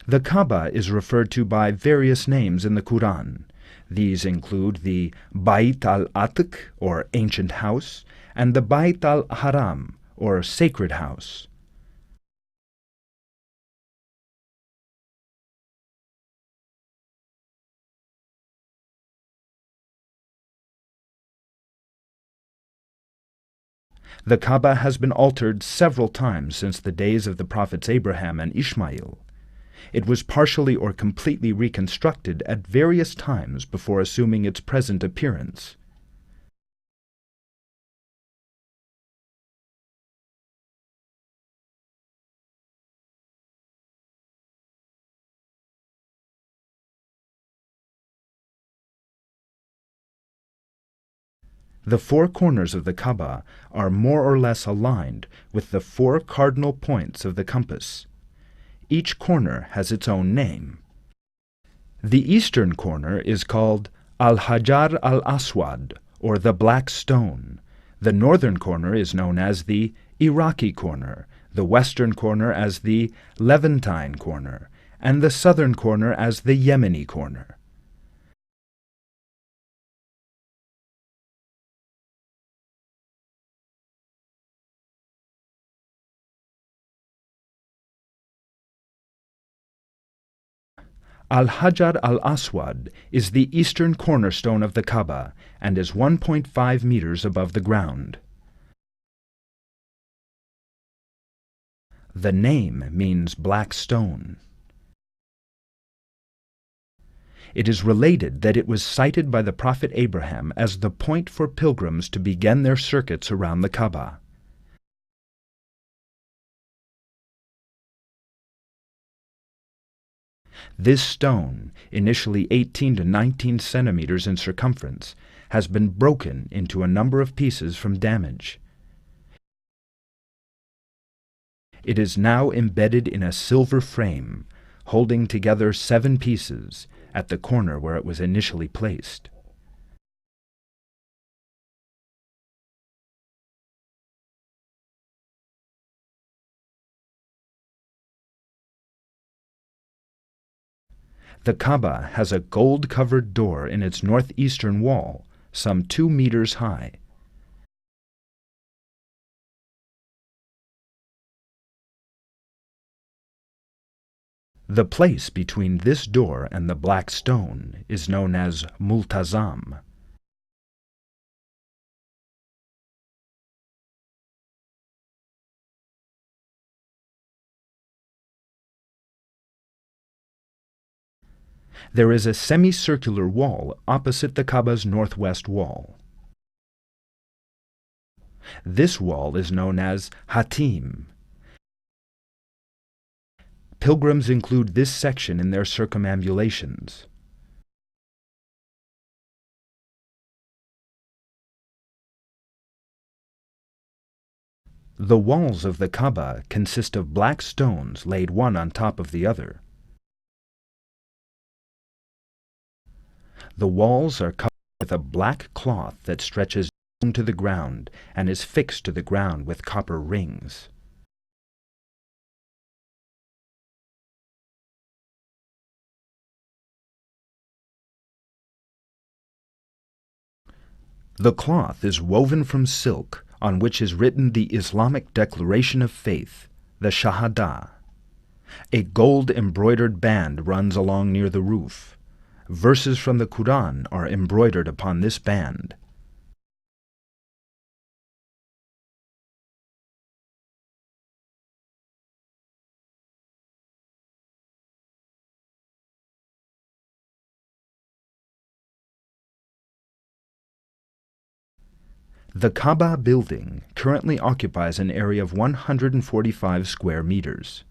The Kaaba is referred to by various names in the Quran. These include the Bait al-Atiq, or ancient house, and the Bait al-Haram, or sacred house. The Kaaba has been altered several times since the days of the prophets Abraham and Ishmael. It was partially or completely reconstructed at various times before assuming its present appearance. The four corners of the Kaaba are more or less aligned with the four cardinal points of the compass. Each corner has its own name. The eastern corner is called Al-Hajar al-Aswad, or the Black Stone. The northern corner is known as the Iraqi corner, the western corner as the Levantine corner, and the southern corner as the Yemeni corner. Al-Hajar al-Aswad is the eastern cornerstone of the Kaaba and is 1.5 meters above the ground. The name means black stone. It is related that it was cited by the prophet Abraham as the point for pilgrims to begin their circuits around the Kaaba. This stone, initially 18 to 19 centimeters in circumference, has been broken into a number of pieces from damage. It is now embedded in a silver frame, holding together 7 pieces at the corner where it was initially placed. The Kaaba has a gold-covered door in its northeastern wall, some 2 meters high. The place between this door and the black stone is known as Multazam. There is a semicircular wall opposite the Kaaba's northwest wall. This wall is known as Hatim. Pilgrims include this section in their circumambulations. The walls of the Kaaba consist of black stones laid one on top of the other. The walls are covered with a black cloth that stretches down to the ground and is fixed to the ground with copper rings. The cloth is woven from silk on which is written the Islamic declaration of faith, the Shahada. A gold-embroidered band runs along near the roof. Verses from the Quran are embroidered upon this band. The Kaaba building currently occupies an area of 145 square meters.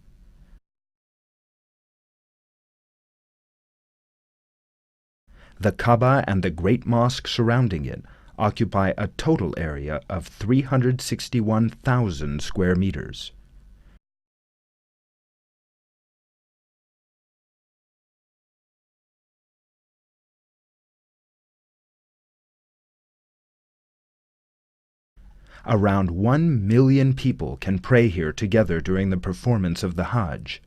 The Kaaba and the Great Mosque surrounding it occupy a total area of 361,000 square meters. Around 1 million people can pray here together during the performance of the Hajj.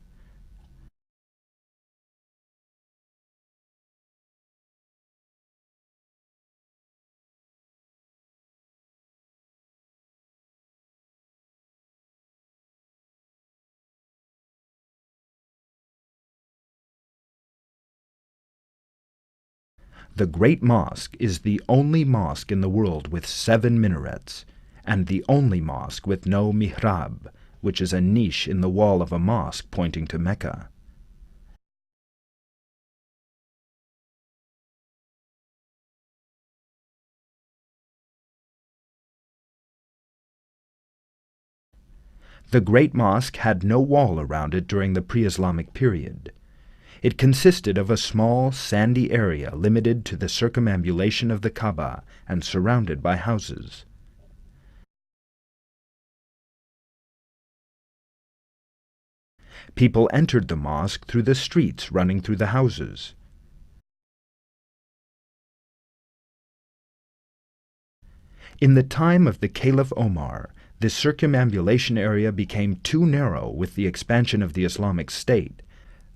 The Great Mosque is the only mosque in the world with 7 minarets, and the only mosque with no mihrab, which is a niche in the wall of a mosque pointing to Mecca. The Great Mosque had no wall around it during the pre-Islamic period. It consisted of a small, sandy area limited to the circumambulation of the Kaaba and surrounded by houses. People entered the mosque through the streets running through the houses. In the time of the Caliph Omar, this circumambulation area became too narrow with the expansion of the Islamic State,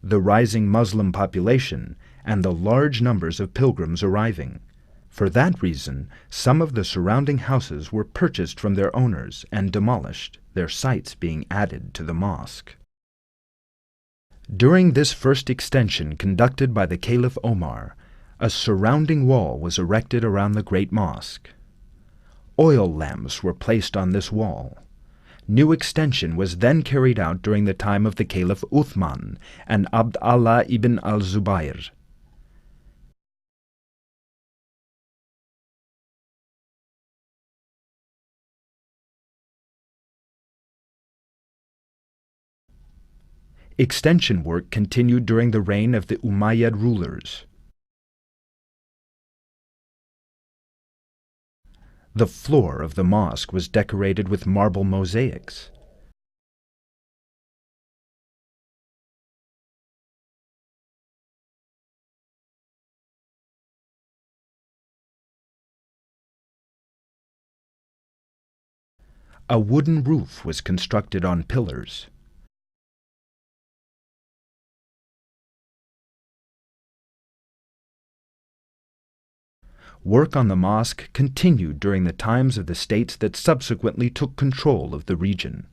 the rising Muslim population, and the large numbers of pilgrims arriving. For that reason, some of the surrounding houses were purchased from their owners and demolished, their sites being added to the mosque. During this first extension conducted by the Caliph Omar, a surrounding wall was erected around the Great Mosque. Oil lamps were placed on this wall. New extension was then carried out during the time of the Caliph Uthman and Abd Allah ibn al-Zubayr. Extension work continued during the reign of the Umayyad rulers. The floor of the mosque was decorated with marble mosaics. A wooden roof was constructed on pillars. Work on the mosque continued during the times of the states that subsequently took control of the region.